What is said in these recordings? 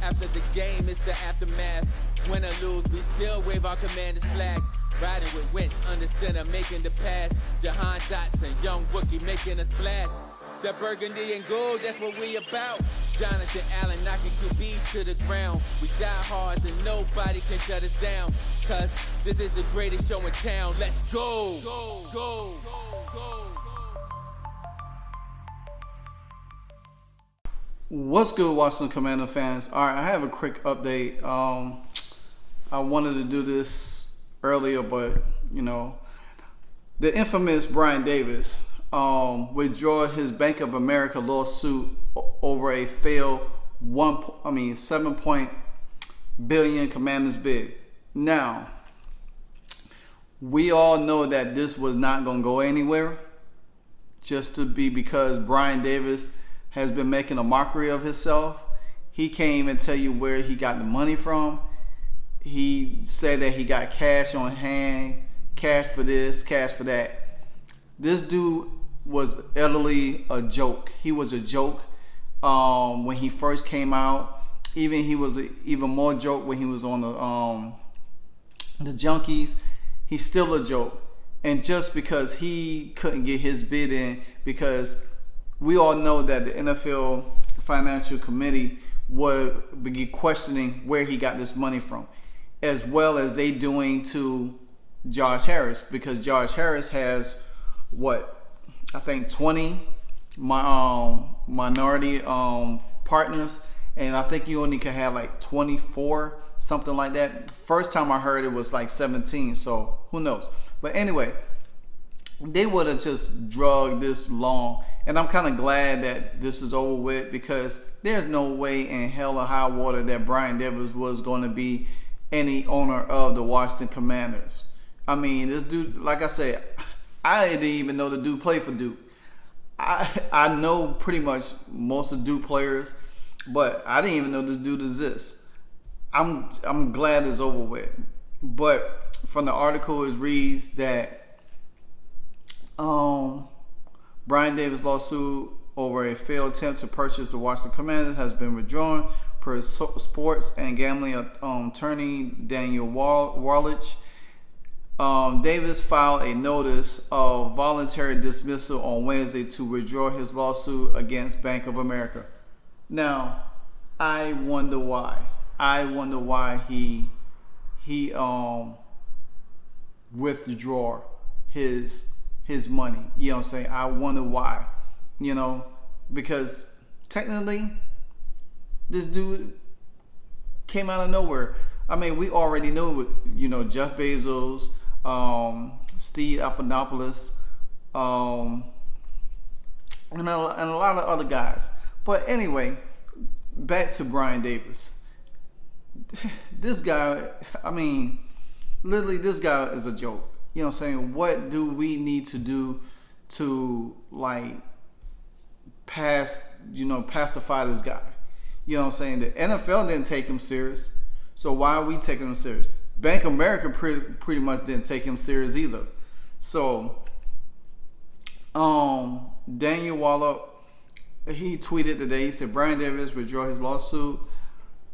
After the game, it's the aftermath. Win or lose, we still wave our commander's flag. Riding with Wentz under center, making the pass. Jahan Dotson, young rookie, making a splash. That burgundy and gold, that's what we about. Jonathan Allen knocking QBs to the ground. We die hard and nobody can shut us down. Cause this is the greatest show in town. Let's go. Go, go, go, go. What's good, Washington Commander fans? All right, I have a quick update. I wanted to do this earlier, but the infamous Brian Davis withdrew his Bank of America lawsuit over a failed 7 billion Commanders bid. Now, we all know that this was not going to go anywhere, because Brian Davis has been making a mockery of himself. He can't even tell you where he got the money from. He said that he got cash on hand, cash for this, cash for that. This dude was utterly a joke. He was a joke when he first came out. He was even more joke when he was on the Junkies. He's still a joke. And just because he couldn't get his bid in, because we all know that the NFL Financial Committee would be questioning where he got this money from, as well as they doing to Josh Harris, because Josh Harris has 20 minority partners, and I think you only can have 24, something like that. First time I heard it was 17, so who knows. But anyway, they would have just drugged this long, and I'm kind of glad that this is over with, because there's no way in hell or high water that Brian Davis was going to be any owner of the Washington Commanders. I mean, this dude, like I said, I didn't even know the dude played for Duke. I know pretty much most of Duke players, but I didn't even know this dude exists. I'm glad it's over with. But from the article, it reads that Brian Davis' lawsuit over a failed attempt to purchase the Washington Commanders has been withdrawn per sports and gambling attorney Daniel Warlich. Davis filed a notice of voluntary dismissal on Wednesday to withdraw his lawsuit against Bank of America. Now, I wonder why. He withdraw his money. You know what I'm saying? I wonder why. Because technically, this dude came out of nowhere. I mean, we already know, Jeff Bezos, Steve Appanopoulos, and a lot of other guys. But anyway, back to Brian Davis. This guy, literally, this guy is a joke. You know what I'm saying? What do we need to do to pacify this guy? You know what I'm saying? The NFL didn't take him serious, so why are we taking him serious? Bank of America pretty much didn't take him serious either. So, Daniel Wallop, he tweeted today. He said Brian Davis withdrew his lawsuit.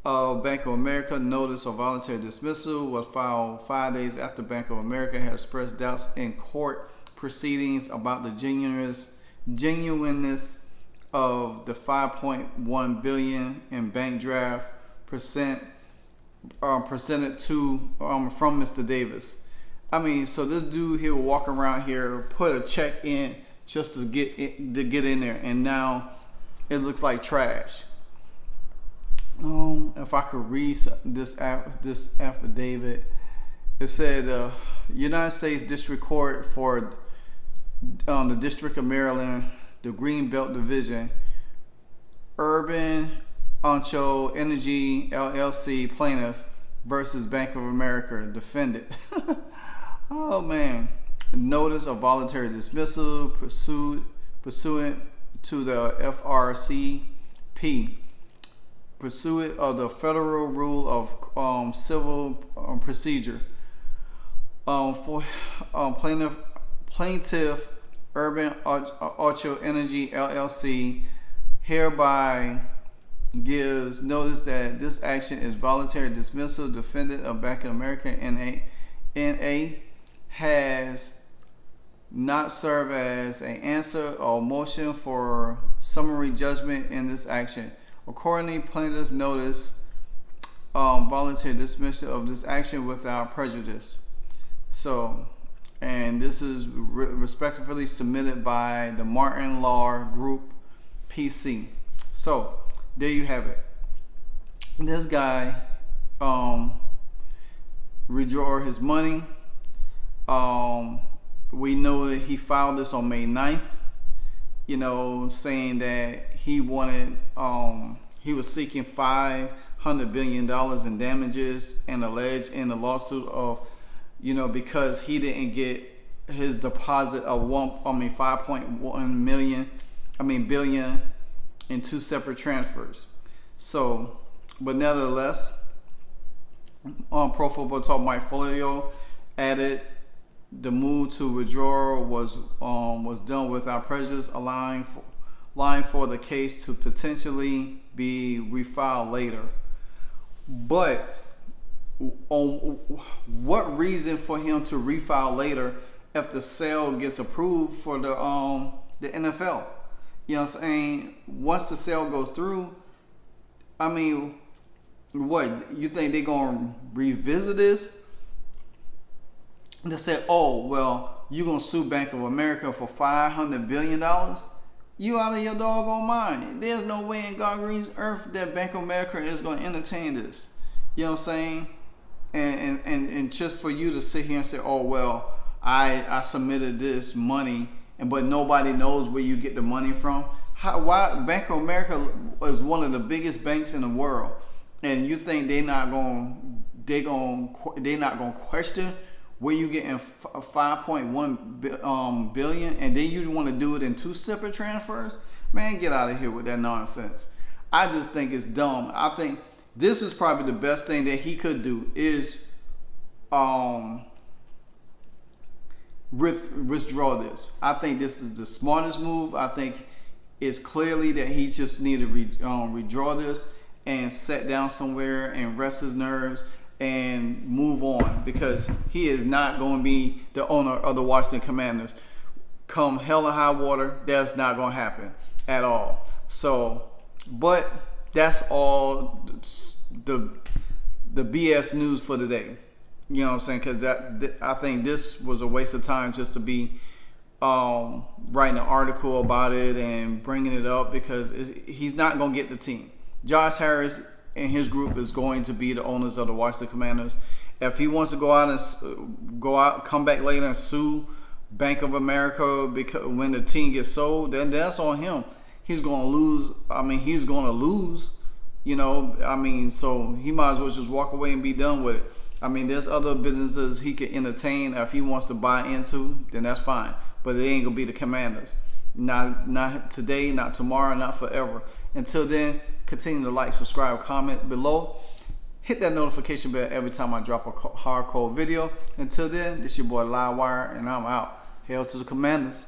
Bank of America notice of voluntary dismissal was filed 5 days after Bank of America had expressed doubts in court proceedings about the genuineness of the $5.1 billion in bank draft presented to from Mr. Davis. So this dude here will walk around here, put a check in just to get in there, and now it looks like trash. If I could read this affidavit, it said United States District Court for the District of Maryland, the Greenbelt Division, Urban Oncho Energy LLC plaintiff versus Bank of America defendant. Oh man, notice of voluntary dismissal pursuant to the FRCP. Pursuant of the Federal Rule of Civil Procedure, for plaintiff Urban Oncho Energy LLC hereby gives notice that this action is voluntary dismissal. Defendant of Bank of America NA has not served as an answer or motion for summary judgment in this action. Accordingly, plaintiff notice voluntary dismissal of this action without prejudice. So, and this is respectively submitted by the Martin Law Group PC. So there you have it. This guy withdrew his money. We know that he filed this on May 9th, you know, saying that he wanted, he was seeking $500 billion in damages and alleged in the lawsuit of, you know, because he didn't get his deposit of 5.1 billion in two separate transfers. So, but nevertheless, Pro Football Talk Mike Folio added the move to withdraw was done without prejudice, allowing for the case to potentially be refiled later. But on what reason for him to refile later if the sale gets approved for the NFL? You know what I'm saying? Once the sale goes through, I mean, what, you think they're gonna revisit this? They said, oh, well, you're going to sue Bank of America for $500 billion? You out of your doggone mind. There's no way in God green's earth that Bank of America is going to entertain this. You know what I'm saying? And just for you to sit here and say, oh, well, I submitted this money, but nobody knows where you get the money from. Why Bank of America is one of the biggest banks in the world, and you think they're not going to question where you getting 5.1 billion, and then you want to do it in two separate transfers? Man, get out of here with that nonsense. I just think it's dumb. I think this is probably the best thing that he could do is withdraw this. I think this is the smartest move. I think it's clearly that he just needed to withdraw this and sit down somewhere and rest his nerves and move on, because he is not going to be the owner of the Washington Commanders. Come hell or high water, that's not going to happen at all. So, but that's all the BS news for today. You know what I'm saying? Because I think this was a waste of time just to be writing an article about it and bringing it up, because he's not going to get the team. Josh Harris and his group is going to be the owners of the Washington Commanders. If he wants to come back later and sue Bank of America because when the team gets sold, then that's on him. He's going to lose. I mean, he's going to lose. You know, I mean, so he might as well just walk away and be done with it. I mean, there's other businesses he could entertain. If he wants to buy into, then that's fine. But it ain't gonna be the Commanders. Not today, not tomorrow, not forever. Until then, continue to like, subscribe, comment below. Hit that notification bell every time I drop a hardcore video. Until then, this your boy LiveWire, and I'm out. Hail to the Commanders.